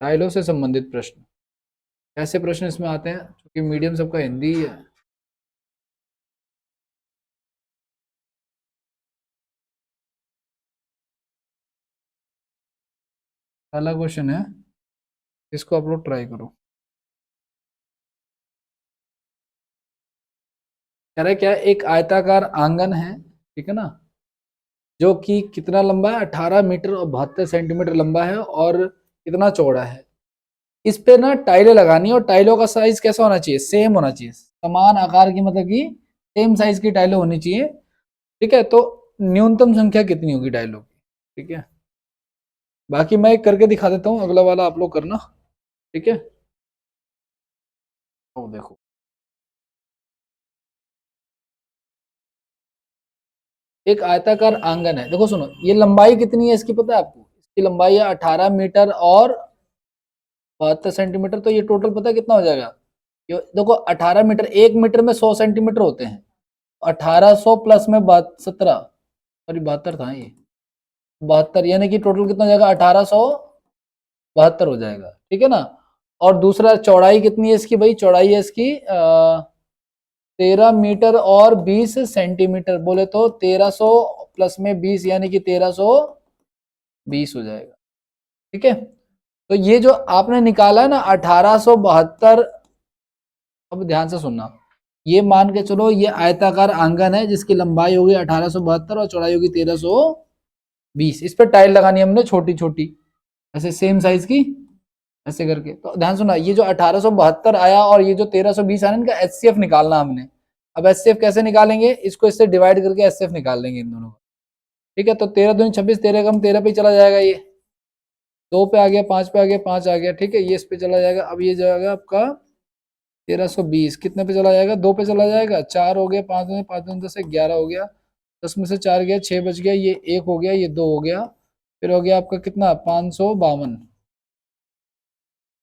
टाइलों से संबंधित प्रश्न। कैसे प्रश्न इसमें आते हैं, क्योंकि मीडियम सबका हिंदी ही है। पहला क्वेश्चन है, इसको आप लोग ट्राई करो। कह रहा है क्या, एक आयताकार आंगन है, ठीक है ना, जो कि कितना लंबा है, 18 मीटर और 72 सेंटीमीटर लंबा है और कितना चौड़ा है। इस पे ना टाइलें लगानी है और टाइलों का साइज कैसा होना चाहिए, सेम होना चाहिए, समान आकार की, मतलब कि सेम साइज की टाइलें होनी चाहिए। ठीक है, तो न्यूनतम संख्या कितनी होगी टाइलों की, ठीक है। बाकी मैं एक करके दिखा देता हूँ, अगला वाला आप लोग करना, ठीक है। तो देखो, एक आयताकार आंगन है, देखो सुनो, ये लंबाई कितनी है इसकी पता है आपको, इसकी लंबाई है 18 मीटर और 72 सेंटीमीटर, तो ये टोटल पता है कितना हो जाएगा। ये देखो 18 मीटर, 1 मीटर में 100 सेंटीमीटर होते हैं, 1800 प्लस में 17, सॉरी 72 था ये, 72, यानी कि टोटल कितना हो जाएगा, 1872 हो जाएगा, ठीक है ना। और दूसरा चौड़ाई कितनी है इसकी, भाई चौड़ाई है इसकी 13 मीटर और 20 सेंटीमीटर, बोले तो 1300 प्लस में 20 यानी कि 1320 हो जाएगा, ठीक है। तो ये जो आपने निकाला है ना 1872, अब ध्यान से सुनना, ये मान के चलो ये आयताकार आंगन है जिसकी लंबाई होगी 1872 और चौड़ाई होगी 1320। इस पर टाइल लगानी है हमने छोटी छोटी, ऐसे सेम साइज की, ऐसे करके। तो ध्यान सुना, ये जो 1872 आया और ये जो 1320 आया, इनका एचसीएफ निकालना हमने। अब एचसीएफ कैसे निकालेंगे, इसको इससे डिवाइड करके एचसीएफ निकाल लेंगे इन दोनों को, ठीक है। तो 13 दूनी 26, 13 कम 13 पे चला जाएगा, ये 2 पे आ गया, 5 पे आ गया, 5 आ गया, ठीक है, ये इस पे चला जाएगा। अब ये जाएगा आपका 1320, कितने पे चला जाएगा, 2 पे चला जाएगा, 4 हो गया, 5 में 5 10 से 11 हो गया, 10 में से 4 गया, 6 बच गया, ये 1 हो गया, ये 2 हो गया, फिर हो गया आपका कितना 552,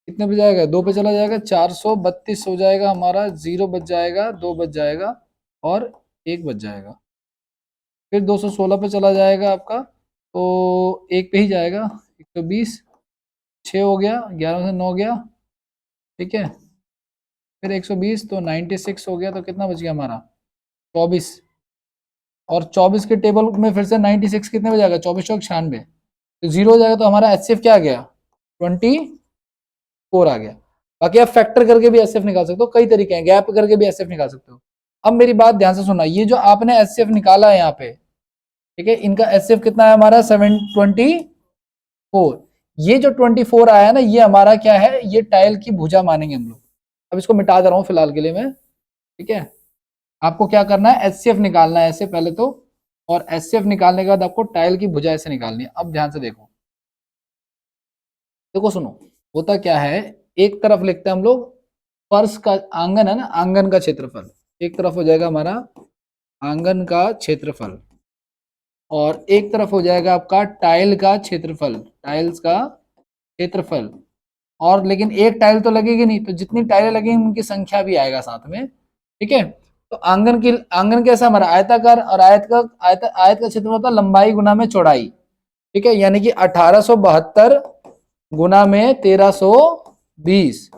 कितने पे जाएगा, 2 पे चला जाएगा, 432 हो जाएगा हमारा, 0 बच जाएगा, 2 बच जाएगा और 1 बच जाएगा। फिर 216 पे चला जाएगा आपका, तो एक पे ही जाएगा, 120, 6 हो गया, 11 में से 9 गया, ठीक है। फिर 120 तो 96 हो गया, तो कितना बच गया हमारा 24, और 24 के टेबल में फिर से 96 कितने में जाएगा, 24 चौक 96, तो 0 हो जाएगा, तो हमारा एचसीएफ क्या आ गया, 24 आ गया। बाकी आप फैक्टर करके भी एचसीएफ निकाल सकते हो, कई तरीके हैं, गैप करके भी एचसीएफ निकाल सकते हो। अब मेरी बात ध्यान से सुनना, ये जो आपने एचसीएफ निकाला है यहाँ पे, ठीक है, इनका एचसीएफ कितना है हमारा 724। ये जो 24 आया है ना, ये हमारा क्या है, ये टाइल की भुजा मानेंगे हम लोग। अब इसको मिटा दे रहा हूँ फिलहाल के लिए मैं, ठीक है। आपको क्या करना है, एचसीएफ निकालना है ऐसे पहले तो, और एचसीएफ निकालने के बाद आपको टाइल की भुजा ऐसे निकालनी है। अब ध्यान से देखो, देखो सुनो, होता क्या है, एक तरफ लिखते हैं हम लोग फर्श का, आंगन है ना, आंगन का क्षेत्रफल, एक तरफ हो जाएगा हमारा आंगन का क्षेत्रफल, और एक तरफ हो जाएगा आपका टाइल का क्षेत्रफल, टाइल्स का क्षेत्रफल। और लेकिन एक टाइल तो लगेगी नहीं, तो जितनी टाइलें लगेंगी उनकी संख्या भी आएगा साथ में, ठीक है। तो आंगन कैसा हमारा आयताकार, और आयत का क्षेत्रफल होता है लंबाई गुना में चौड़ाई, ठीक है, यानी कि 1872 गुना में 1320।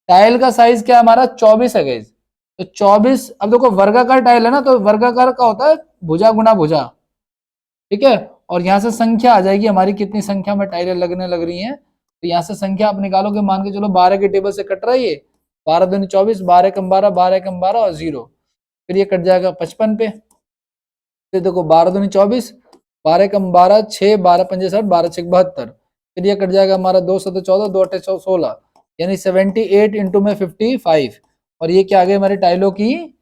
टाइल का साइज क्या हमारा 24 है गाइस, तो 24, अब देखो वर्गाकार टाइल है ना, तो वर्गाकार का होता है भुजा गुना भुजा, ठीक है। और यहाँ से संख्या आ जाएगी हमारी, कितनी संख्या में टाइलें लगने लग रही हैं, तो यहाँ से संख्या आप निकालोगे, मान के चलो 12 के टेबल से कट रहा है ये, 12 दूनी 24, 12 कम 12, 12 कम 12 और 0, फिर ये कट जाएगा 55 पे। फिर देखो 12 दूनी 24, 12 कम 12 6, 12 पंजे 60, 12 छः 72, फिर ये कट जाएगा हमारा 2 7 14, 2 8 16, यानी 78 इंटू में 55, और ये क्या आ गई हमारी टाइलों की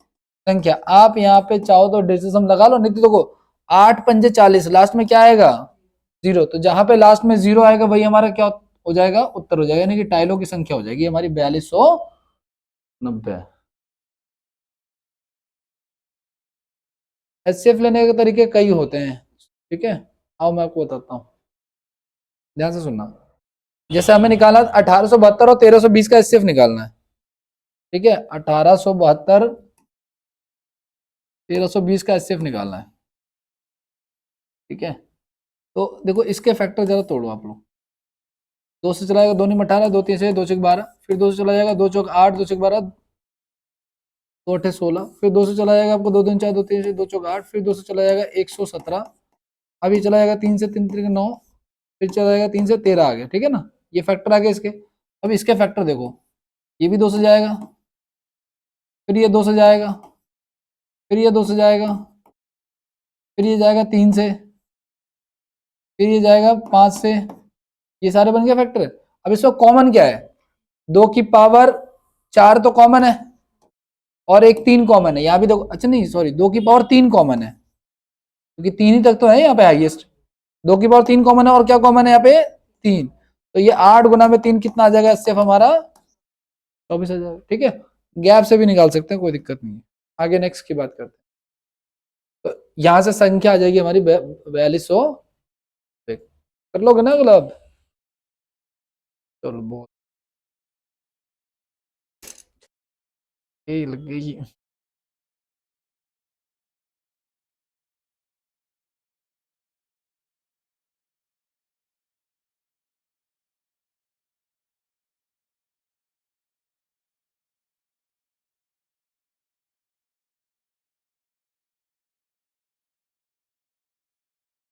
संख्या। आप यहाँ पे चाहो तो डेसिमल लगा लो, नहीं तो देखो 8 पंजे 40, लास्ट में क्या आएगा 0, तो जहां पे लास्ट में 0 आएगा वही हमारा क्या हो जाएगा, उत्तर हो जाएगा, यानी कि टाइलों की संख्या हो जाएगी हमारी 4290। एचसीएफ लेने के तरीके कई होते हैं, ठीक है। आओ मैं आपको बताता हूँ, ध्यान से सुनना। जैसे हमें निकाला 1872 और 1320 का एचसीएफ निकालना है, ठीक है, 1872 1320 का एचसीएफ निकालना है, ठीक है। तो देखो इसके फैक्टर जरा तोड़ो आप लोग, 2 से चला जाएगा, 2 में 18, 2 3 से 2 चौक 12, फिर 2 से चला जाएगा 2 चौक 8, 2 चौक 12, 2 8 16, फिर 2 से चला जाएगा आपको 2 3 4, 2 3 से 2 चौक 8, फिर 2 से चला जाएगा 117, अभी चला जाएगा 3 से 3 3 9, फिर चला जाएगा 3 से 13 आ गया, ठीक है ना, ये फैक्टर आ गए इसके। अब इसके फैक्टर देखो, ये भी 2 से जाएगा, फिर ये 2 से जाएगा, फिर ये 2 से जाएगा, फिर ये जाएगा 3 से, फिर ये जाएगा 5 से, ये सारे बन गए फैक्टर। अब इसमें कॉमन क्या है, 2 की पावर 4 तो कॉमन है और एक 3 कॉमन है, यहाँ भी देखो, अच्छा नहीं सॉरी, 2 की पावर 3 कॉमन है, क्योंकि 3 ही तक तो है यहाँ पे हाईएस्ट। 2 की पावर 3 कॉमन है और क्या कॉमन है यहाँ पे, 3, तो ये 8 गुना में 3 कितना आ जाएगा, सिर्फ हमारा 24 आ जाएगा, ठीक है। गैप से भी निकाल सकते हैं, कोई दिक्कत नहीं है। आगे नेक्स्ट की बात करते हैं, तो यहाँ से संख्या आ जाएगी हमारी 4200, कर लोगे ना गुलाब, चलो बहुत यही लग गई।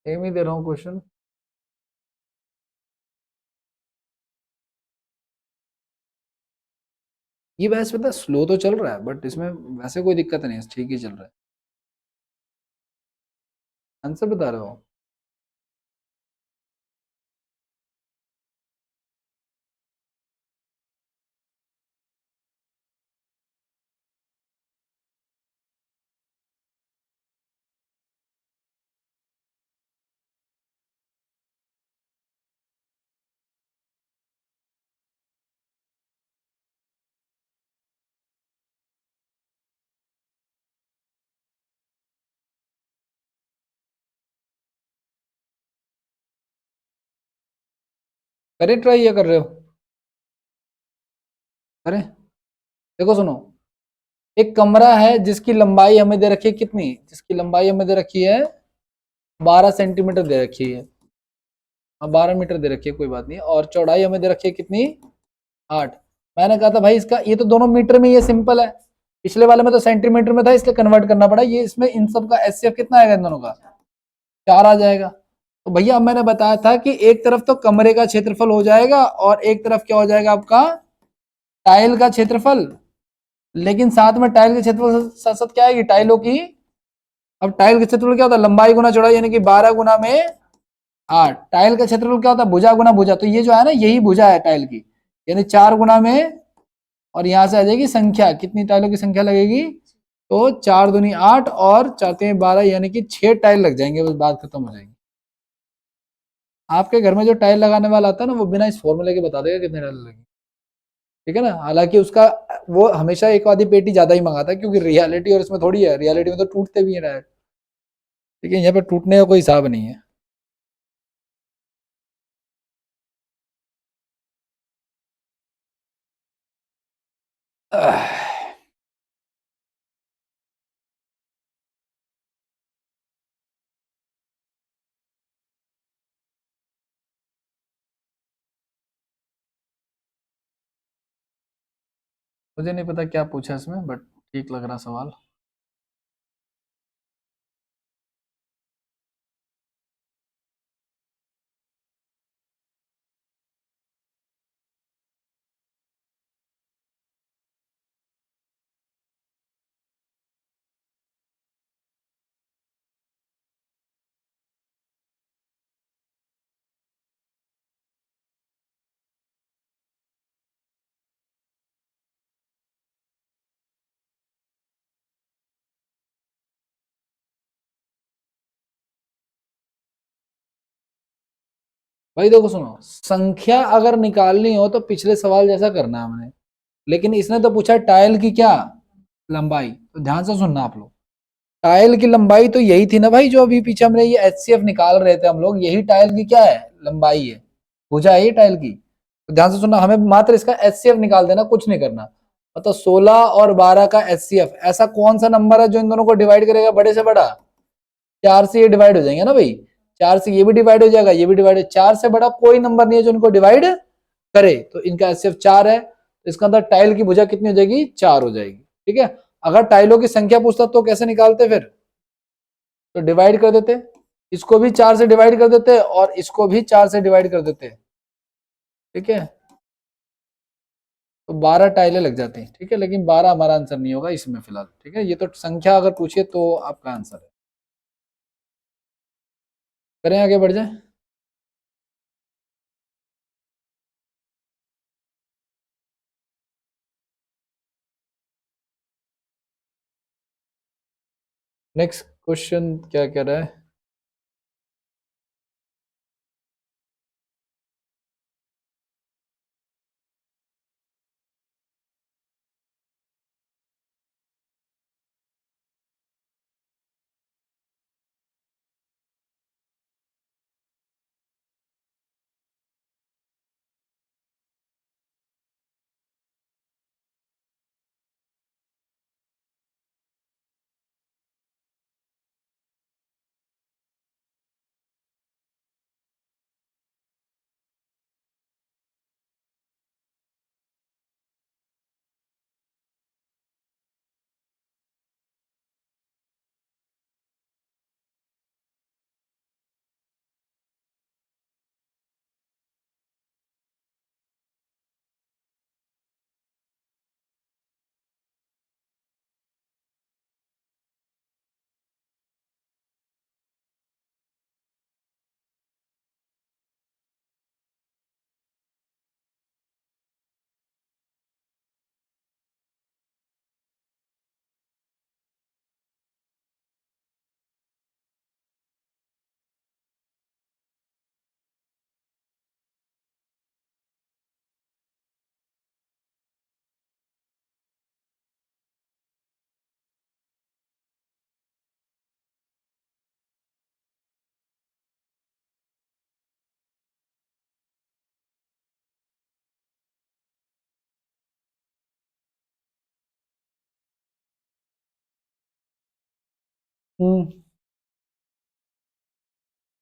सेम ही दे रहा हूँ क्वेश्चन। ये वैसे पता स्लो तो चल रहा है, बट इसमें वैसे कोई दिक्कत नहीं है, ठीक ही चल रहा है। आंसर बता रहे हो, करें ट्राई या कर रहे हो, करें। देखो सुनो, एक कमरा है जिसकी लंबाई हमें दे रखी है कितनी, जिसकी लंबाई हमें दे रखी है 12 सेंटीमीटर दे रखी है, हाँ 12 मीटर दे रखी है, कोई बात नहीं, और चौड़ाई हमें दे रखी है कितनी, 8। मैंने कहा था भाई इसका ये तो दोनों मीटर में, ये सिंपल है, पिछले वाले में तो सेंटीमीटर में था इसलिए कन्वर्ट करना पड़ा, ये इसमें इन सब का एचसीएफ कितना आएगा इन दोनों का, 4 आ जाएगा। तो भैया अब मैंने बताया था कि एक तरफ तो कमरे का क्षेत्रफल हो जाएगा और एक तरफ क्या हो जाएगा आपका, टाइल का क्षेत्रफल, लेकिन साथ में टाइल के क्षेत्रफल के साथ साथ क्या आएगी, टाइलों की, अब टाइल के क्षेत्रफल क्या होता है, लंबाई गुना चौड़ाई, यानी कि 12 गुना में 8, टाइल का क्षेत्रफल क्या होता है, भुजा गुना भुजा, तो ये जो है ना यही भुजा है टाइल की, यानी 4 गुना में, और यहां से आ जाएगी संख्या, कितनी टाइलों की संख्या लगेगी, तो 4 दूनी 8 और 4 तीन 12, यानी कि 6 टाइल लग जाएंगे, बस बात खत्म हो जाएगी। आपके घर में जो टाइल लगाने वाला आता है ना, वो बिना इस फॉर्मूले के बता देगा कितने टाइल लगेंगे, ठीक है ना। हालांकि उसका वो हमेशा एक आधी पेटी ज्यादा ही मंगाता है, क्योंकि रियलिटी और इसमें थोड़ी है, रियलिटी में तो टूटते भी है टायर, ठीक है, यहाँ पे टूटने का कोई हिसाब नहीं है। मुझे नहीं पता क्या पूछा इसमें, बट ठीक लग रहा सवाल। भाई देखो सुनो, संख्या अगर निकालनी हो तो पिछले सवाल जैसा करना है हमने, लेकिन इसने तो पूछा टाइल की क्या लंबाई, तो ध्यान से सुनना आप लोग, टाइल की लंबाई तो यही थी ना भाई, जो अभी पीछे हमने ये एचसीएफ निकाल रहे थे हम लोग, यही टाइल की क्या है लंबाई है, भुजा है ये टाइल की, तो ध्यान से सुनना, हमें मात्र इसका एचसीएफ निकाल देना, कुछ नहीं करना। मतलब 16 और 12 का एचसीएफ, ऐसा कौन सा नंबर है जो इन दोनों को डिवाइड करेगा बड़े से बड़ा, 4 से ये डिवाइड हो जाएंगे ना भाई, 4 से ये भी डिवाइड हो जाएगा, ये भी डिवाइड, 4 से बड़ा कोई नंबर नहीं है जो इनको डिवाइड करे तो इनका एचसीएफ 4 है, तो इसका अंदर टाइल की भुजा कितनी हो जाएगी, 4 हो जाएगी। ठीक है, अगर टाइलों की संख्या पूछता तो कैसे निकालते फिर, तो डिवाइड कर देते, इसको भी 4 से डिवाइड कर देते और इसको भी 4 से डिवाइड कर देते। ठीक है, तो 12 टाइलें लग जाती हैं। ठीक है, लेकिन 12 हमारा आंसर नहीं होगा इसमें फिलहाल। ठीक है, ये तो संख्या अगर पूछिए तो आपका आंसर है। करें आगे बढ़ जाए। नेक्स्ट क्वेश्चन क्या कह रहा है।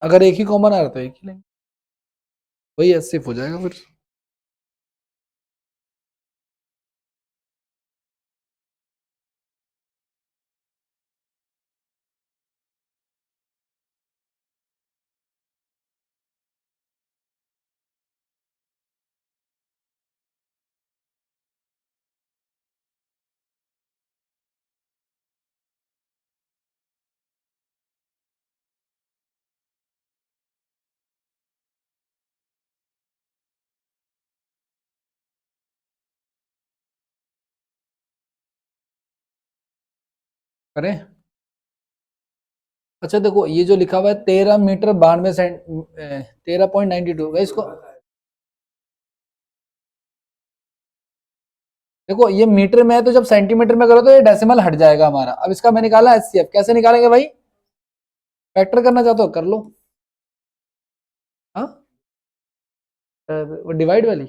अगर एक ही कॉमन आ रहा तो एक ही लेंगे, वही एचसीएफ हो जाएगा फिर। करें, अच्छा देखो ये जो लिखा हुआ है 13 मीटर 92 13.92, इसको देखो ये मीटर में है तो जब सेंटीमीटर में करो तो ये डेसिमल हट जाएगा हमारा। अब इसका मैं निकाला एचसीएफ, कैसे निकालेंगे भाई, फैक्टर करना चाहते हो कर लो। हाँ, वो डिवाइड वाली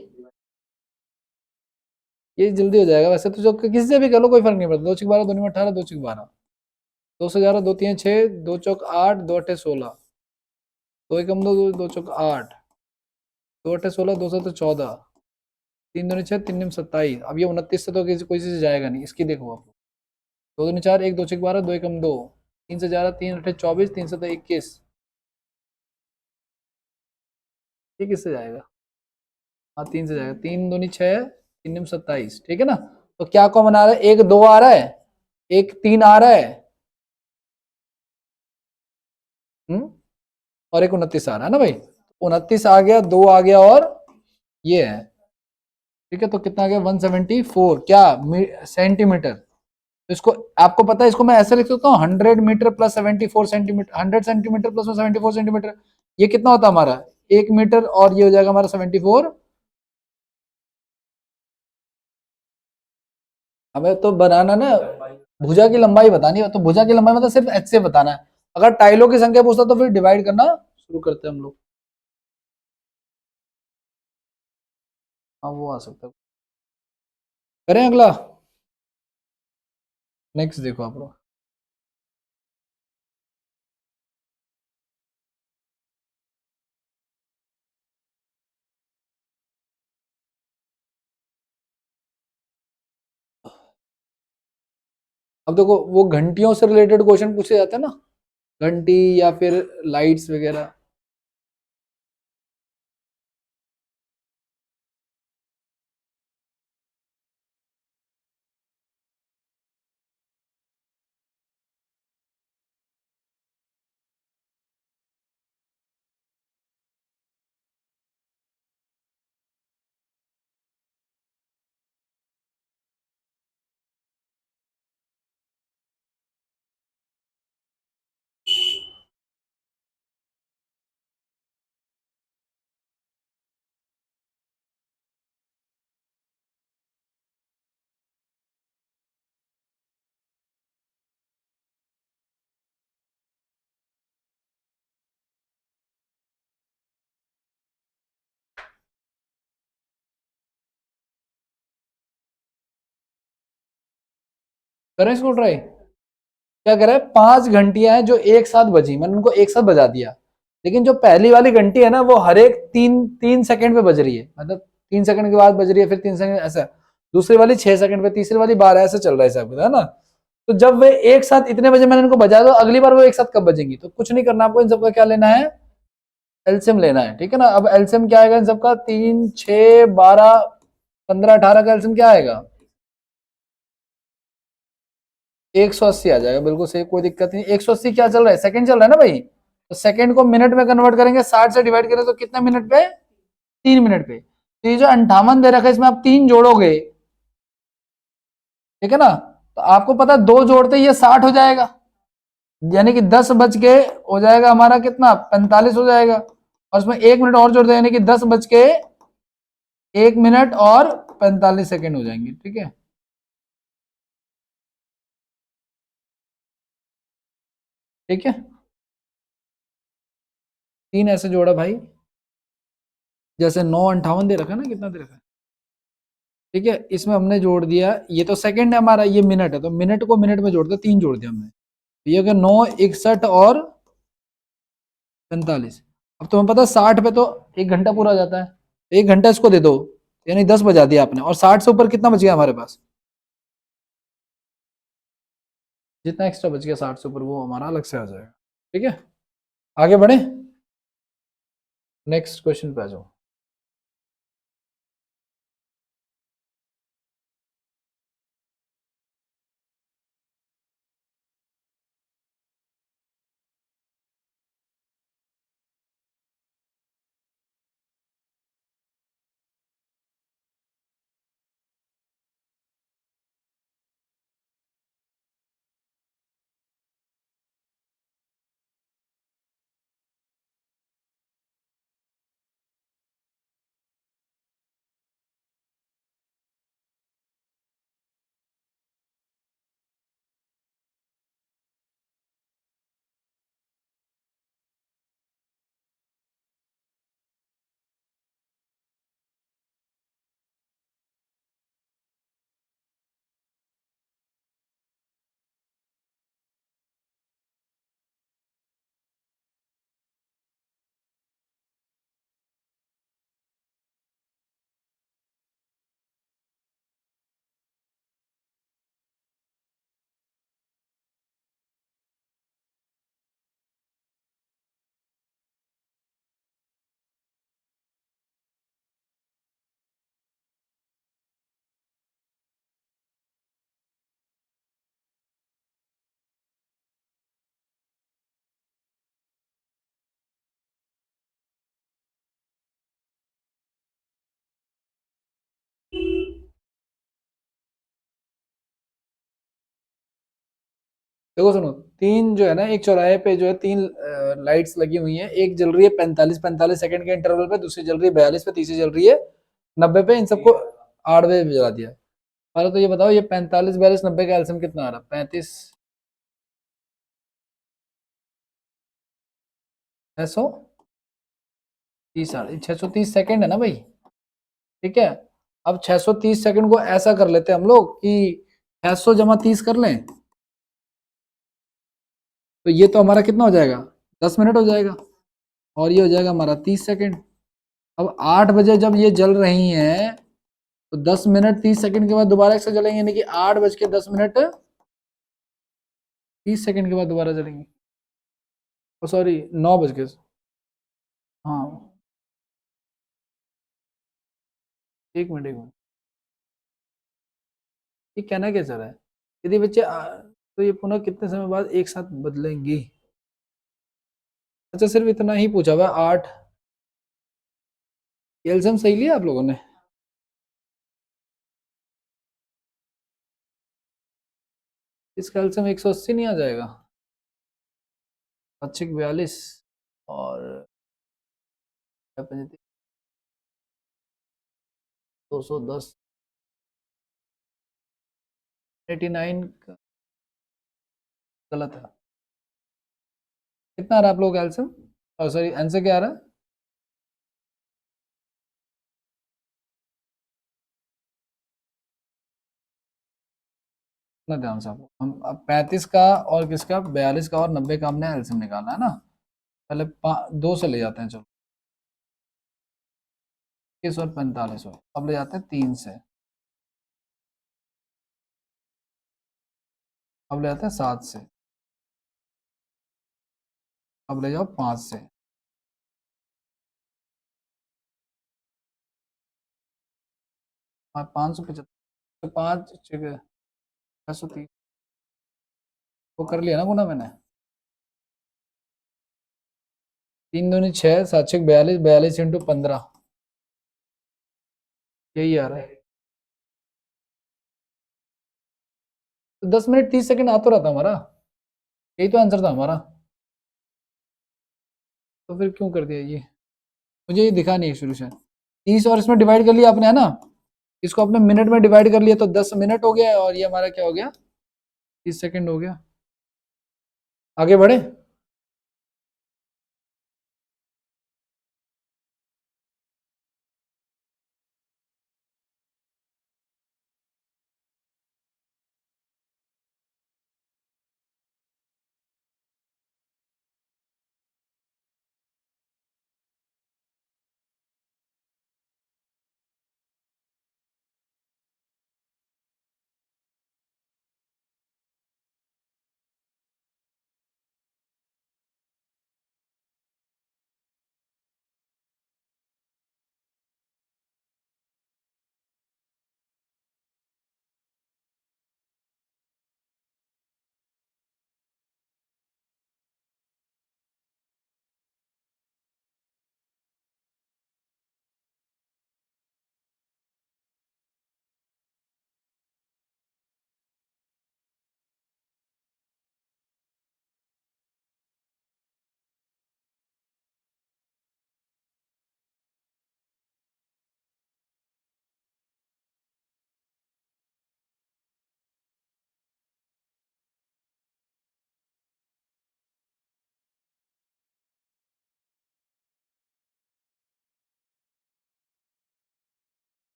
ये जल्दी हो जाएगा वैसे तो, जो किसी से भी कर लो कोई फर्क नहीं पड़ता। 2 6 12 2 9 18 2 6 12 2 से 11 2 3 6 2 चौक 8 2 8 16 2 एकम 2 2 चौक 8 2 8 16 2 7 14 3 2 6 3 27। अब ये 29 से तो किसी कोई से जाएगा नहीं, इसकी देखो आप। 2 2 4 1 2 6 12 2 एकम 2 3 से 11 3 8 24 3 7 21, ये किससे जाएगा, हाँ 3 से जाएगा। 3 दूनी 6 3 दूनी 27। ठीक है ना, तो क्या कॉमन आ रहा है, एक 2 आ रहा है, एक 3 आ रहा है, और एक 29 आ रहा है ना भाई। 29 आ गया, 2 आ गया और ये है। ठीक है, तो कितना आ गया 174 क्या सेंटीमीटर। तो इसको आपको पता है, इसको मैं ऐसे लिख सकता हूँ 100 metre plus 74 centimetre, 100 centimetre plus 74 centimetre. ये कितना होता है हमारा 1 मीटर, और ये हो जाएगा हमारा 74। हमें तो बनाना ना भुजा की लंबाई बतानी है, तो भुजा की लंबाई मतलब सिर्फ एच से बताना है। अगर टाइलों की संख्या पूछता तो फिर डिवाइड करना शुरू करते हैं हम लोग। हाँ वो आ सकता है। करें अगला, नेक्स्ट देखो आप लोग। अब देखो वो घंटियों से रिलेटेड क्वेश्चन पूछे जाते हैं ना, घंटी या फिर लाइट्स वगैरह। करें इसको ट्राई। क्या करे, 5 घंटियां हैं जो एक साथ बजी, मैंने उनको एक साथ बजा दिया, लेकिन जो पहली वाली घंटी है ना वो हर एक 3 3 सेकंड पे बज रही है, मतलब 3 सेकंड के बाद बज रही है, फिर 3 सेकंड ऐसा, दूसरी वाली 6 सेकंड पे, तीसरी वाली 12, ऐसे चल रहा है सब, है ना। तो जब वे एक साथ इतने बजे मैंने इनको बजा दो, अगली बार वो एक साथ कब बजेंगी, तो कुछ नहीं करना आपको, इन सबका क्या लेना है, एलसीएम लेना है, ठीक है ना। अब एलसीएम क्या आएगा इन सबका, 3 6 12 15 18 का एलसीएम क्या आएगा, 180 आ जाएगा, बिल्कुल सही, कोई दिक्कत नहीं। 180 क्या चल रहा है, सेकंड चल रहा है ना भाई, तो सेकंड को मिनट में कन्वर्ट करेंगे, 60 से डिवाइड करें तो कितने मिनट पे, 3 मिनट पे। तो ये जो 58 दे रखा है, इसमें आप 3 जोड़ोगे, ठीक है ना, तो आपको पता है 2 जोड़ते ये 60 हो जाएगा, यानी कि 10 बज के हो जाएगा हमारा कितना, 45 हो जाएगा, और उसमें 1 मिनट और जोड़ दे, यानी कि 10 बज के 1 मिनट और 45 सेकेंड हो जाएंगे, ठीक है। ठीक है, 3 ऐसे जोड़ा भाई, जैसे 9 58 दे रखा है ना, कितना दे रखा है, ठीक है, इसमें हमने जोड़ दिया, ये तो सेकंड है हमारा, ये मिनट है, तो मिनट को मिनट में जोड़ दिया, 3 जोड़ दिया हमने, तो ये हो गया 9 61 और 45। अब तुम्हें पता है 60 पे तो 1 घंटा पूरा हो जाता है, तो 1 घंटा इसको दे दो, यानी 10 बजा दिया आपने, और 60 से ऊपर कितना बच गया हमारे पास, जितना एक्स्ट्रा बच गया 60 से ऊपर वो हमारा अलग से आ जाएगा, ठीक है। आगे बढ़े, नेक्स्ट क्वेश्चन पे आ जाओ। देखो सुनो, 3 जो है ना, एक चौराहे पे जो है 3 लाइट्स लगी हुई हैं, एक जल रही है 45 सेकंड के इंटरवल पे, दूसरी जल रही है 42 पे, तीसरी जल रही है 90 पे, इन सबको 8वें पे जला दिया। पहले तो ये बताओ, ये 45 42 90 का एलसीएम कितना आ रहा है, 35 630 सेकंड है ना भाई, ठीक है। अब 630 सेकंड को ऐसा कर लेते हैं हम लोग कि 600 जमा 30 कर लें, तो ये तो हमारा कितना हो जाएगा, 10 मिनट हो जाएगा, और ये हो जाएगा हमारा 30 सेकंड। अब 8 बजे जब ये जल रही हैं, तो 10 मिनट 30 सेकंड के बाद दोबारा से जलेंगे, यानी कि 8 बज के 10 मिनट 30 सेकंड के बाद दोबारा चलेंगे। सॉरी 9 बज के। हाँ 1 मिनट। ये कहना क्या चाह रहा है? यदि बच्चे तो ये पुनः कितने समय बाद एक साथ बदलेंगी? अच्छा सिर्फ इतना ही पूछा हुआ 8। एल्सियम सही लिया आप लोगों ने? इसका एल्सियम 180 नहीं आ जाएगा? 42 और 210 89 गलत है। कितना आ रहा है आप लोगों का एल्सियम? और सॉरी आंसर क्या आ रहा है? इतना ध्यान से आपको हम अब 35 का और किसका 42 का और 90 का हमने एल्सियम निकालना है ना। पहले 2 से ले जाते हैं चलो। 21 और 45 हो, अब ले जाते हैं 3 से। अब ले जाते हैं 7 से। अब ले जाओ 5 से। 575 5 630 वो कर लिया ना गुना मैंने। 3 दूनी 6 7 6 42 42 इंटू 15 यही आ रहा है। तो 10 मिनट 30 सेकंड आ तो रहा था हमारा, यही तो आंसर था हमारा। तो फिर क्यों कर दिया ये? मुझे ये दिखा नहीं है शुरू से। 30 और इसमें डिवाइड कर लिया आपने है ना, इसको अपने मिनट में डिवाइड कर लिया तो 10 मिनट हो गया और ये हमारा क्या हो गया 30 सेकंड हो गया। आगे बढ़े।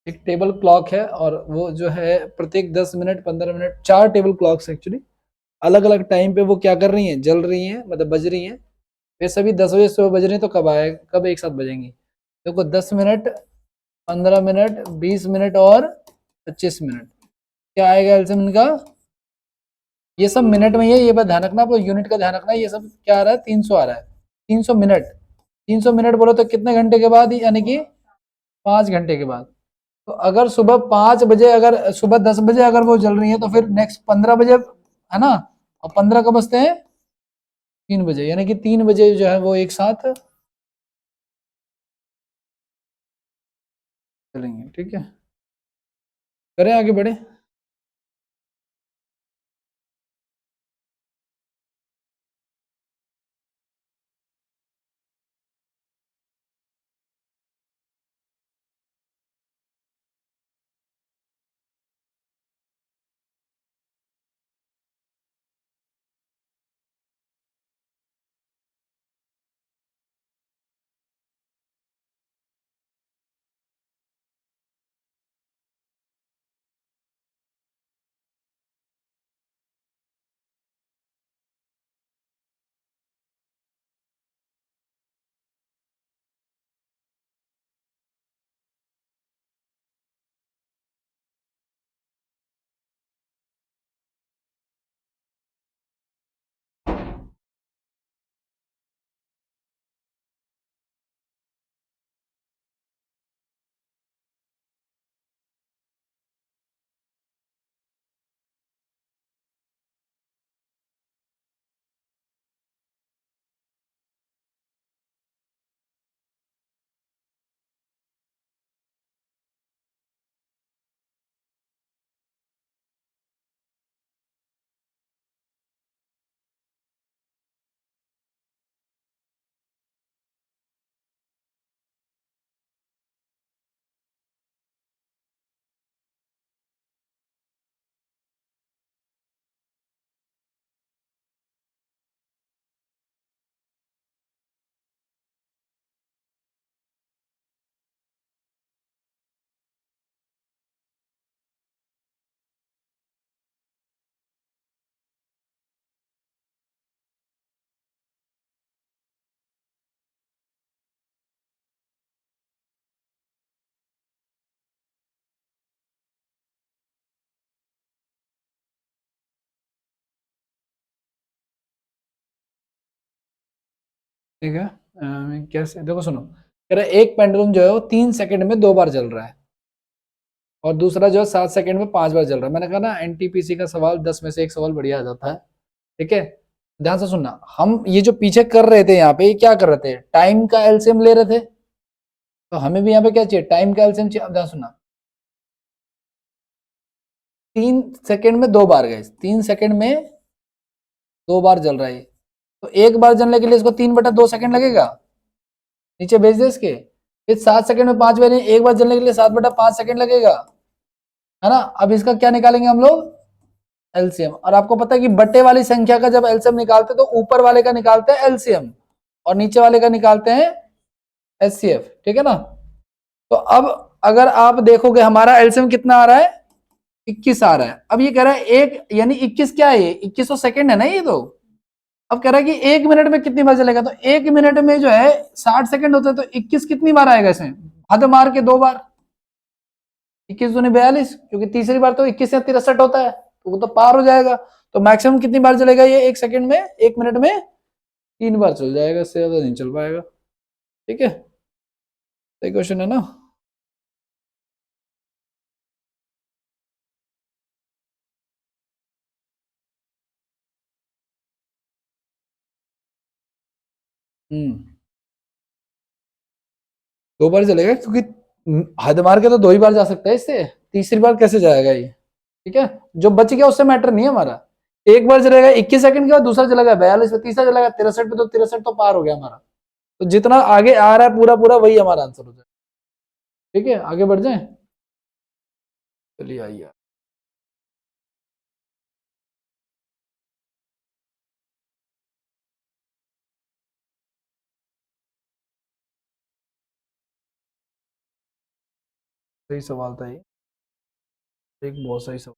एक टेबल क्लॉक है और वो जो है प्रत्येक 10 minute 15 minute 4 table clocks actually अलग अलग टाइम पे वो क्या कर रही हैं, जल रही हैं, मतलब बज रही हैं। वे सभी 10 बजे सुबह बज रही हैं, तो कब आए कब एक साथ बजेंगी? देखो 10 मिनट 15 मिनट 20 मिनट और 25 मिनट क्या आएगा एल्सियम इनका? ये सब मिनट में ही है, ये बात ध्यान रखना, आपको यूनिट का ध्यान रखना। ये सब क्या आ रहा है 300 आ रहा है। 300 मिनट 300 मिनट बोलो तो कितने घंटे के बाद, यानी कि 5 घंटे के बाद। तो अगर सुबह 5 बजे, अगर सुबह 10 बजे अगर वो जल रही है तो फिर नेक्स्ट 15 बजे है ना, और 15 कब बजते हैं 3 बजे, यानी कि 3 बजे जो है वो एक साथ चलेंगे। ठीक है, करें आगे बढ़े। ठीक है। कैसे, देखो सुनो, कह रहा है एक पेंडुलम जो है वो 3 सेकंड में 2 बार चल रहा है और दूसरा जो है 7 सेकंड में 5 बार चल रहा है। मैंने कहा ना एनटीपीसी का सवाल 10 में से एक सवाल बढ़िया आ जाता है। ठीक है, ध्यान से सुनना, हम ये जो पीछे कर रहे थे यहाँ पे, ये क्या कर रहे थे, टाइम का एलसीएम ले रहे थे। तो हमें भी यहाँ पे क्या चाहिए, टाइम का एलसीएम चाहिए। अब ध्यान सुनना, 3 सेकंड में 2 बार गए, 3 सेकंड में 2 बार चल रहा है, तो एक बार चलने के लिए इसको 3/2 सेकंड लगेगा, नीचे भेज दे इसके। फिर 7 सेकंड में 5 बार, एक बार चलने के लिए 7/5 सेकंड लगेगा, है ना। अब इसका क्या निकालेंगे हम लोग, एलसीएम। और आपको पता है कि बट्टे वाली संख्या का जब एलसीएम निकालते हैं तो ऊपर वाले का निकालते हैं एलसीएम और नीचे वाले का निकालते हैं एचसीएफ, ठीक है ना। तो अब अगर आप देखोगे हमारा एलसीएम कितना आ रहा है, 21 आ रहा है। अब ये कह रहा है एक, यानी 21 क्या है, ये 2100 सेकंड है ना ये तो। अब कह रहा है कि 1 मिनट में कितनी बार चलेगा, तो 1 मिनट में जो है 60 सेकंड होते हैं, तो 21 कितनी बार आएगा इसमें, हद मार के 2 बार, 21 दूनी 42, क्योंकि तीसरी बार तो 21 या 63 होता है, तो वो तो पार हो जाएगा। तो मैक्सिमम कितनी बार चलेगा ये, 1 सेकंड में, 1 मिनट में 3 बार चल जाएगा, इससे ज्यादा नहीं चल पाएगा। ठीक है, सही क्वेश्चन है ना। हम्म, 2 बार चलेगा क्योंकि हद मार के तो 2 ही बार जा सकता है इससे, तीसरी बार कैसे जाएगा ये। ठीक है, जो बच गया उससे मैटर नहीं है हमारा। एक बार चलेगा 21 सेकंड के बाद, दूसरा चलेगा 42 पे, तीसरा चलेगा 63 पे, तो 63 तो पार हो गया हमारा। तो जितना आगे आ रहा है पूरा पूरा वही हमारा आंसर हो जाए। ठीक है, आगे बढ़ जाए, चलिए आइए। सही सवाल था ये, एक बहुत सही सवाल।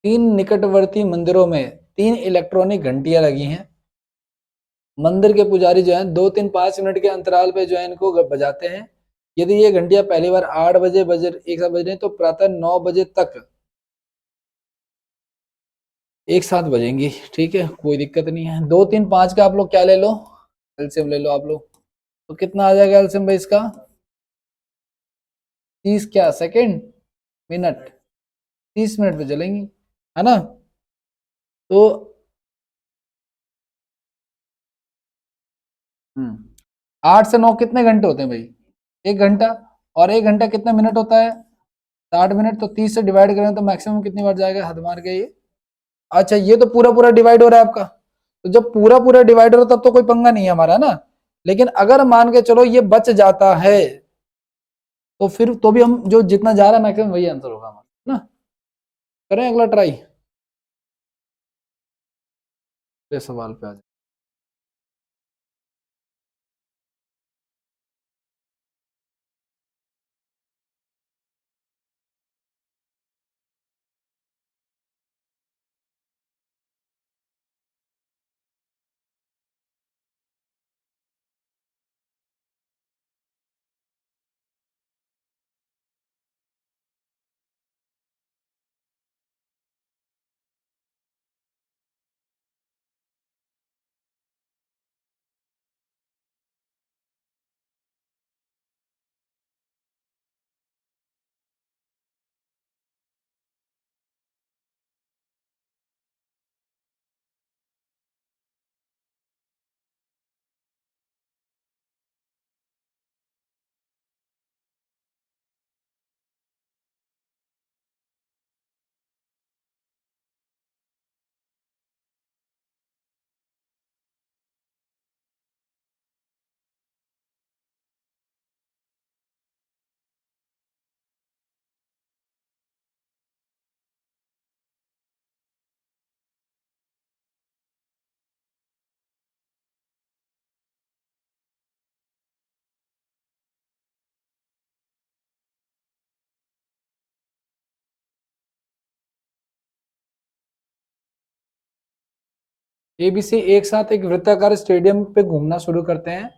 तीन निकटवर्ती मंदिरों में 3 इलेक्ट्रॉनिक घंटियां लगी हैं। मंदिर के पुजारी जो है 2 3 5 मिनट के अंतराल पे जो है इनको बजाते हैं। यदि ये घंटियां पहली बार 8 बजे एक साथ बज रही तो प्रातः 9 बजे तक एक साथ बजेंगी। ठीक है, कोई दिक्कत नहीं है। 2 3 5 का आप लोग क्या ले लो, एलसीएम ले लो आप लोग। तो कितना आ जाएगा एलसीएम भाई इसका, 30 क्या सेकंड, मिनट, 30 मिनट पे चलेंगी, है ना। तो 8 से 9 कितने घंटे होते हैं भाई, 1 घंटा। और 1 घंटा कितने मिनट होता है, 60 मिनट। तो 30 से डिवाइड करें तो मैक्सिमम कितनी बार जाएगा, हद मार के ये। अच्छा, ये तो पूरा पूरा डिवाइड हो रहा है आपका, तो जब पूरा पूरा डिवाइड हो रहा है तब तो कोई पंगा नहीं है हमारा ना। लेकिन अगर मान के चलो ये बच जाता है, तो फिर तो भी हम जो जितना जा रहा है मैक्सिमम वही आंसर होगा हमारा ना। करें अगला ट्राई, अगले सवाल पे आ जाए। ABC एक साथ एक वृत्ताकार स्टेडियम पे घूमना शुरू करते हैं।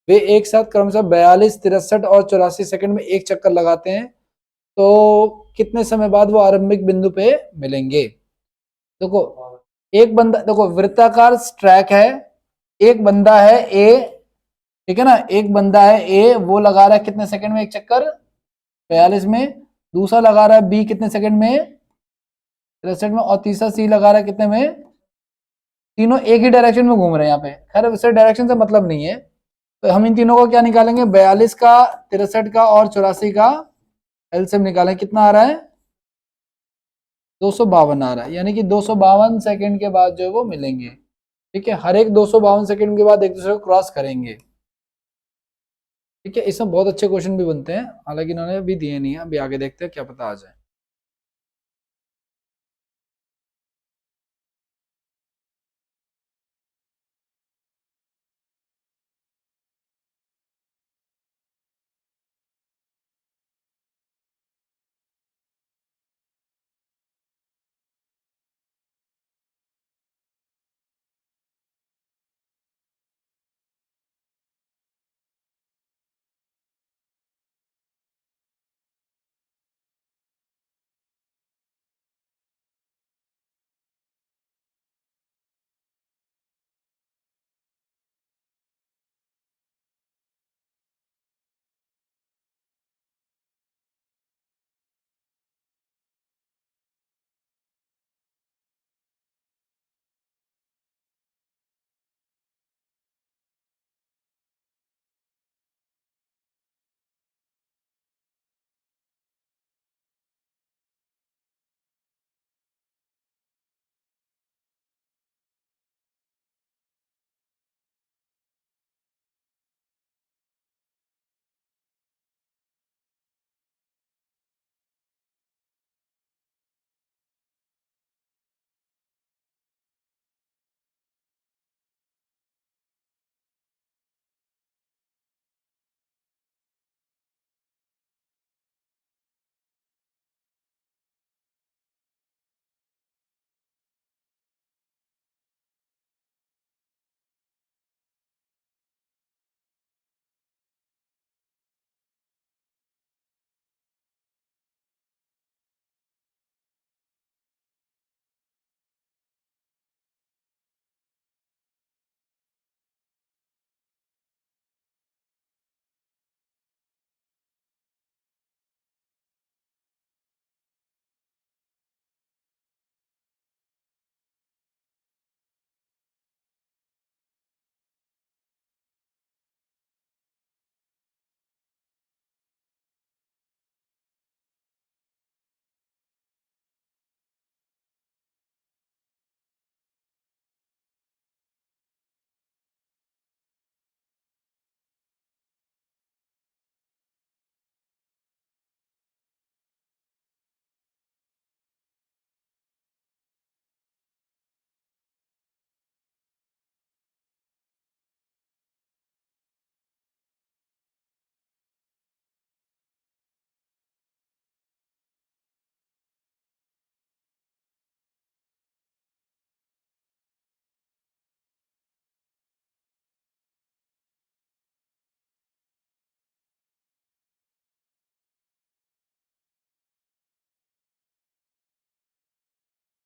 वे एक साथ क्रमशः 42, 63 और 84 सेकंड में एक चक्कर लगाते हैं। तो कितने समय बाद वो आरंभिक बिंदु पे मिलेंगे? देखो, एक बंदा, देखो वृत्ताकार ट्रैक है, एक बंदा है ए, ठीक है ना, एक बंदा है ए, वो लगा रहा है कितने सेकंड में एक चक्कर? 42 में। दूसरा लगा रहा है बी कितने सेकंड में? 63 में। और तीसरा सी लगा रहा है कितने में? तीनों एक ही डायरेक्शन में घूम रहे हैं यहाँ पे। खैर वैसे डायरेक्शन से मतलब नहीं है, तो हम इन तीनों को क्या निकालेंगे? 42 का, 63 का और 84 का एलसीएम निकालें, कितना आ रहा है? 252 आ रहा है, यानी कि 252 सेकंड के बाद जो है वो मिलेंगे। ठीक है, हर एक 252 सेकंड के बाद एक दूसरे को क्रॉस करेंगे। ठीक है, इसमें बहुत अच्छे क्वेश्चन भी बनते हैं, हालांकि इन्होंने अभी दिए नहीं है, अभी आगे देखते हैं, क्या पता आ जाए।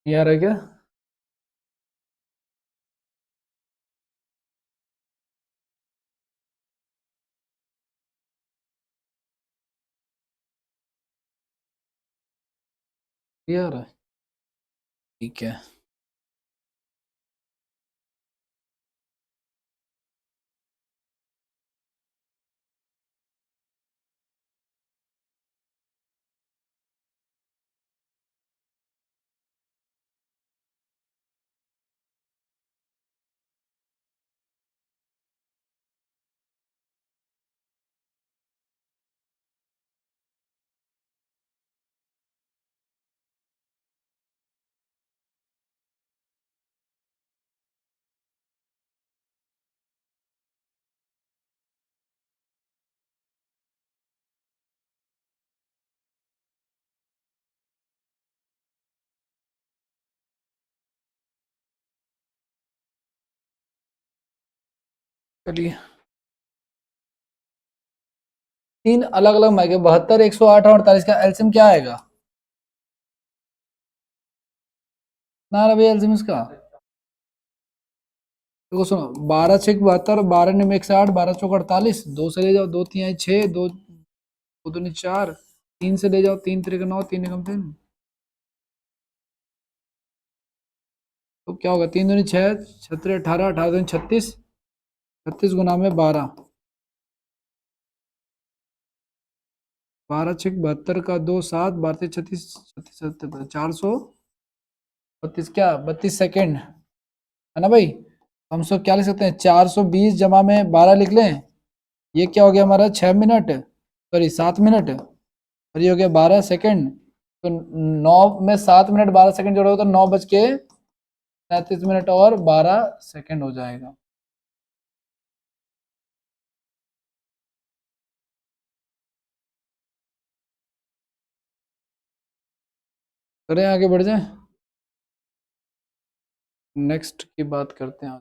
ये आ रहा है क्या? ये आ रहा है, ठीक है। चलिए, 3 अलग अलग माइक है, 72, 108 और 48 का एलसीएम क्या आएगा? ना रवि एलसीएम इसका देखो सुनो, 12 6 72, 12 9 108, 12 चौक 48, 2 से ले जाओ, 2 3 6, 2 2 दूनी 4, 3 से ले जाओ, 3 3 9, 3 एकम 3, तो क्या होगा? 3 दूनी 6, 6 18, 18 दूनी 36, 36 गुना में 12, 12 6 72 का 2 7, 12 36, 36 432, क्या 32 सेकेंड है ना भाई? हम सब क्या लिख सकते हैं? 420 जमा में 12 लिख लें, ये क्या हो गया हमारा? 6 मिनट, सॉरी 7 मिनट, और ये हो गया 12 सेकेंड। तो 9 में 7 मिनट 12 सेकेंड जोड़ोगे तो 9 बज के 37 मिनट और 12 सेकेंड हो जाएगा। चले आगे बढ़ जाए, नेक्स्ट की बात करते हैं।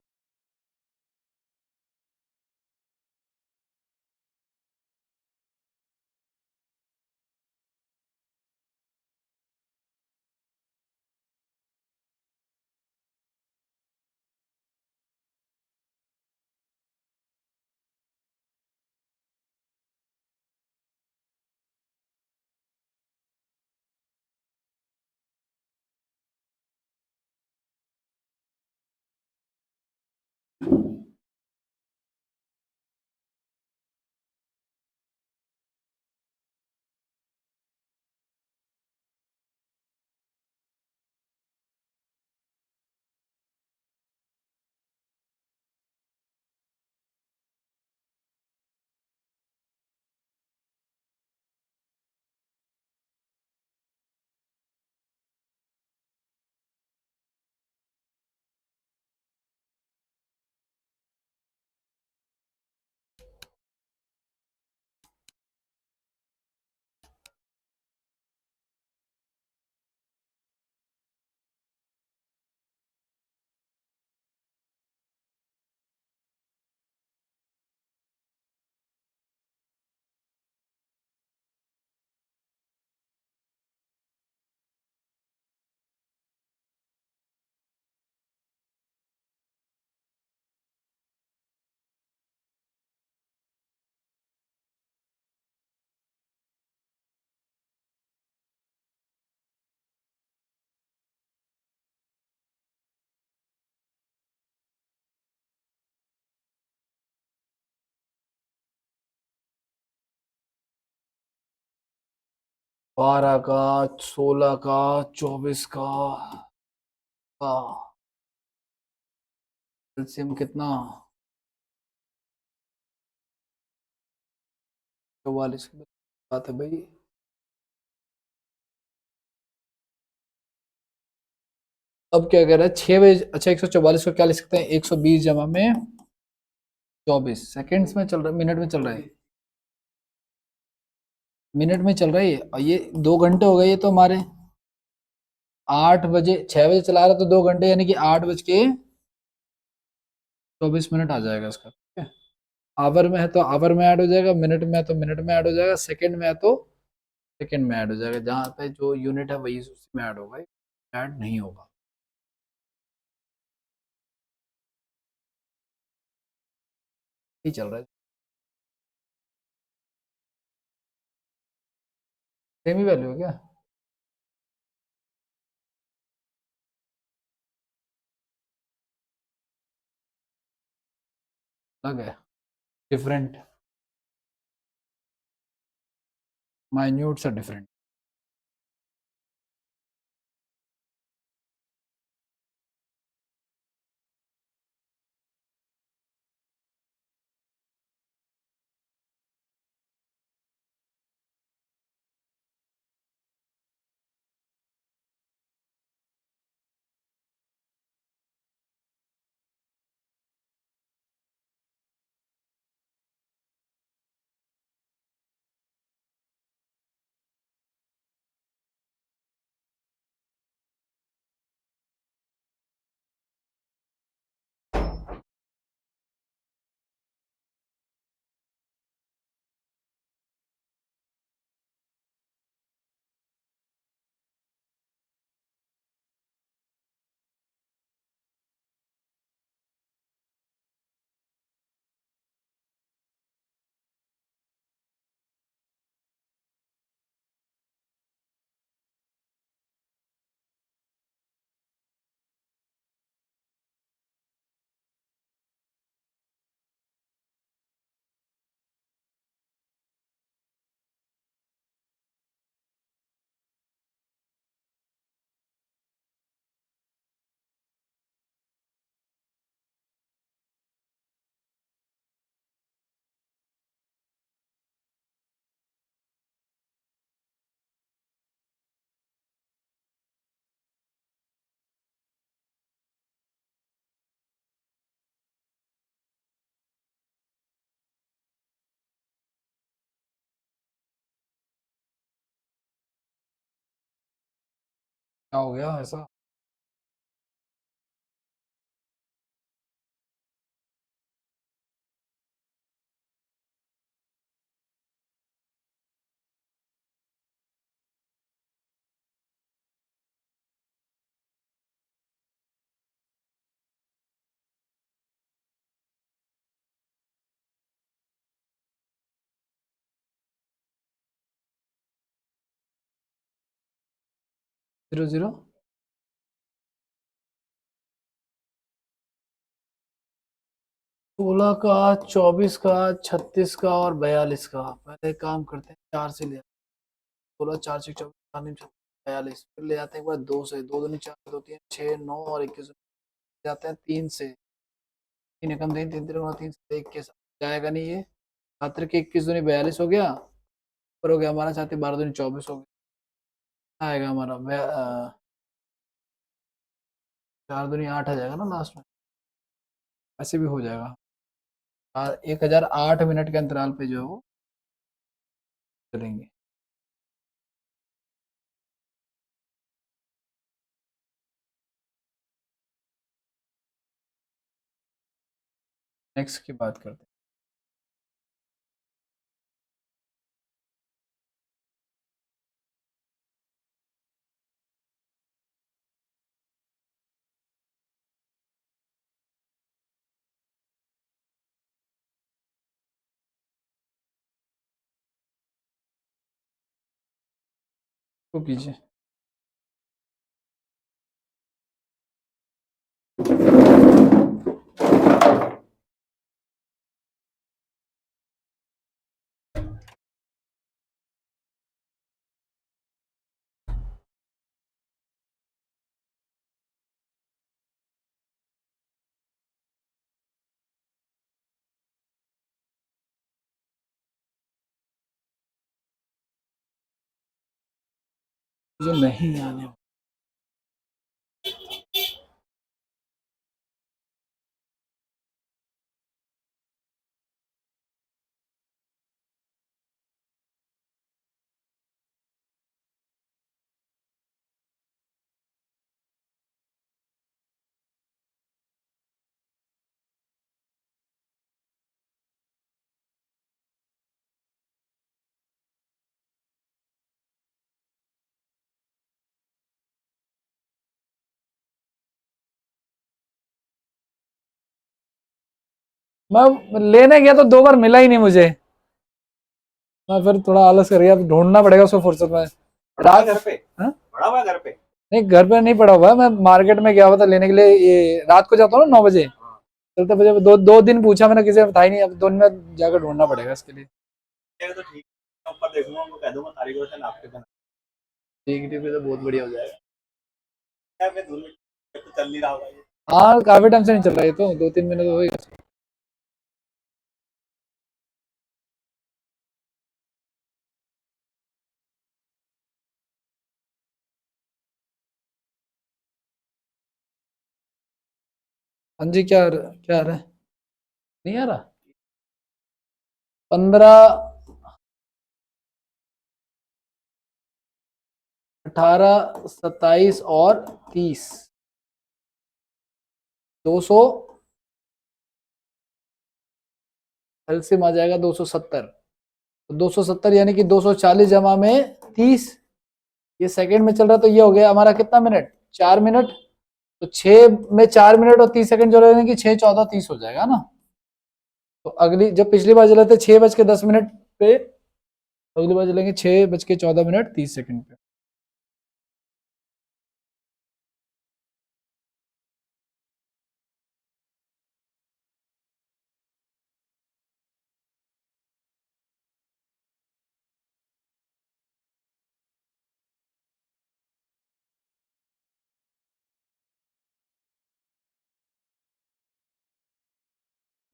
बारह का, 16 का, 24 का एलसीएम कितना? 44 की बात है भाई। अब क्या कह रहा है? 6 बजे, अच्छा 144 को क्या लिख सकते हैं? 120 जमा में 24 सेकेंड्स में चल रहा है, मिनट में चल रहा है, मिनट में चल रही है, और ये 2 घंटे हो गए ये तो हमारे। 8 बजे, 6 बजे चला रहा तो 2 घंटे, यानी कि 8 बज के 24 मिनट आ जाएगा इसका, ठीक है। आवर में है तो आवर में ऐड हो जाएगा, मिनट में है तो मिनट में ऐड हो जाएगा, सेकंड में है तो सेकंड में ऐड हो जाएगा, जहाँ पे जो यूनिट है वही उसी में ऐड होगा, ऐड नहीं होगा। यही चल रहा है, सेम ही वैल्यू है क्या? अलग है, डिफरेंट, माइन्यूट से डिफरेंट। क्या हो गया ऐसा? जीरो जीरो 16 का, 24 का, 36 का और 42 का। पहले एक काम करते हैं, 4 से ले, 16, 4 से 24, 42, फिर ले जाते हैं एक बार 2 से, 2 दूनी 4, 2 3 6 9 और 21 जाते हैं 3 से, 3 एकम 3, 3 3 3 से 21 जाएगा नहीं ये। छात्र के 21 दूनी 42 हो गया, ऊपर हो गया हमारा साथी 12 दूनी 24 हो गया, आएगा हमारा 4 दूनी 8 आ जाएगा ना लास्ट में, ऐसे भी हो जाएगा। 1008 मिनट के अंतराल पे जो है वो चलेंगे। नेक्स्ट की बात करते हैं। तो कीजिए। जो नहीं आने मैं लेने गया तो 2 बार मिला ही नहीं मुझे। मैं फिर थोड़ा आलस कर गया, अब ढूंढना पड़ेगा उसको फुर्सत में। रात घर पे, हाँ? पड़ा हुआ है घर पे? नहीं, घर पे नहीं पड़ा हुआ है, मैं मार्केट में गया हुआ था लेने के लिए। ये रात को जाता हूँ ना 9 बजे, चलते बजे 2 दिन पूछा मैंने, किसी ने बताया नहीं। अब 2 दिन में जाकर ढूंढना पड़ेगा इसके लिए। तो ठीक है, ऊपर देखूंगा, उनको कह दूंगा कारीगर से नाप के बना। ठीक है, तो बहुत बढ़िया हो जाएगा। क्या फिर तो चल नहीं रहा होगा ये? हाँ, काफी टाइम से नहीं चल रहा है, तो 2-3 महीने तो हो ही गए। हाँ जी, क्या आ रहा है? नहीं आ रहा। 15, 18, 27 और 30, 200, एलसीएम आ जाएगा 270। तो 270 यानी कि 240 जमा में 30, ये सेकंड में चल रहा, तो ये हो गया हमारा कितना मिनट? 4 मिनट। तो 6 में 4 मिनट और 30 सेकंड जो रहेंगे, 6 14 30 हो जाएगा ना। तो अगली, जब पिछली बार चले थे 6 बज के 10 मिनट पे, तो अगली बार चलेंगे 6 बज के 14 मिनट 30 सेकंड पे।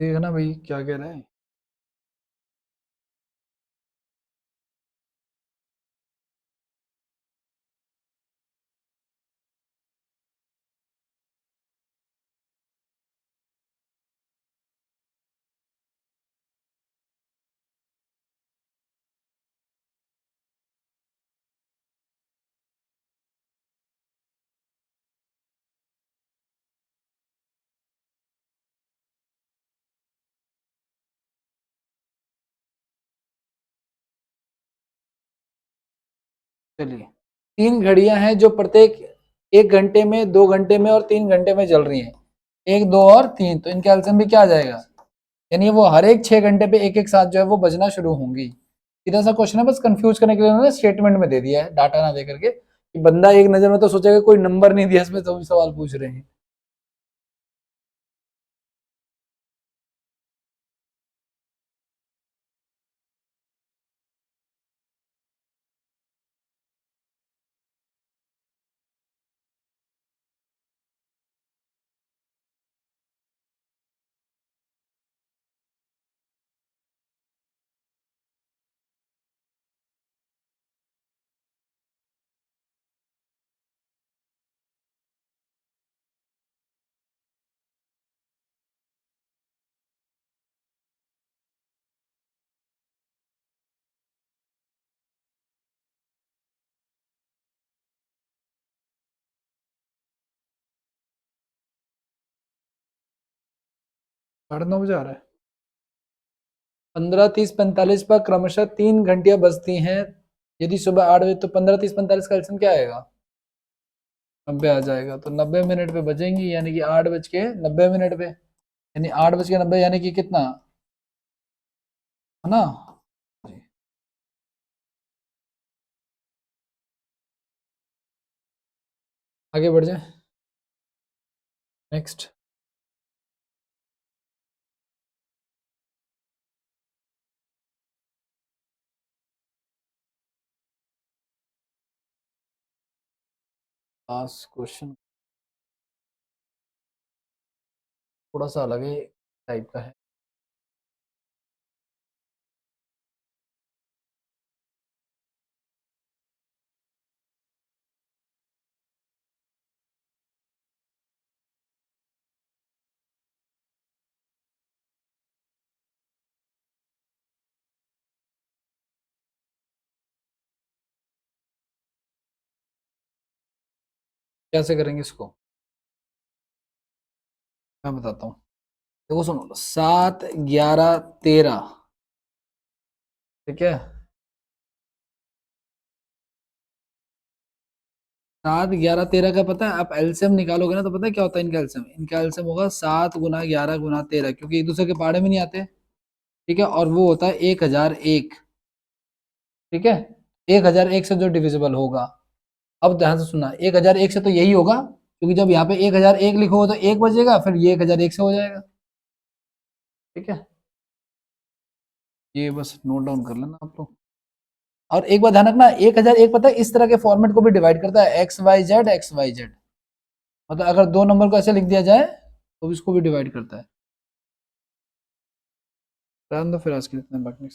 देखना भाई क्या कह रहे हैं। चलिए, 3 घड़ियां हैं जो प्रत्येक 1 घंटे में, 2 घंटे में और 3 घंटे में चल रही हैं। 1, 2 और 3, तो इनका एलसीएम भी क्या आ जाएगा? यानी वो हर एक 6 घंटे पे एक एक साथ जो है वो बजना शुरू होंगी। सीधा सा क्वेश्चन है, बस कंफ्यूज करने के लिए उन्होंने स्टेटमेंट में दे दिया है, डाटा ना दे करके, कि बंदा एक नजर में तो सोचेगा कोई नंबर नहीं दिया इसमें तो भी सवाल पूछ रहे हैं। साढ़े 9 बजे आ रहा है। 15, 30, 45 पर क्रमशः 3 घंटियां बजती हैं। यदि सुबह 8 बजे, तो 15, 30, 45 का एलसीएम क्या आएगा? 90 आ जाएगा। तो 90 मिनट पे बजेंगी, यानी कि 8 बज के 90 मिनट पे, यानी 8 बज के 90, यानी कि कितना है ना? आगे बढ़ जाए, नेक्स्ट। लास्ट क्वेश्चन थोड़ा सा अलग ही टाइप का है। कैसे करेंगे इसको, मैं बताता हूँ। देखो सुनो, 7, 11, 13, ठीक है। 7, 11, 13 का पता है, आप एलसीएम निकालोगे ना तो पता है क्या होता है इनका एलसीएम? इनका एलसीएम होगा 7 × 11 × 13, क्योंकि एक दूसरे के पहाड़े में नहीं आते, ठीक है। और वो होता है 1001, ठीक है। 1001 से जो डिविजिबल होगा, अब ध्यान से सुनना, 1001 से तो यही होगा, क्योंकि जब यहाँ पे 1001 लिखोगे तो 1 बजेगा, फिर ये 1001 से हो जाएगा, ठीक है। ये बस नोट डाउन कर लेना आप लोग। और एक बात ध्यान रखना, 1001 पता है इस तरह के फॉर्मेट को भी डिवाइड करता है, X Y Z X Y Z, मतलब अगर 2 नंबर को ऐसे लिख दिया जाए तो इसको भी डिवाइड करता है। रहने दो फिर आज के लिए इतना, बाकी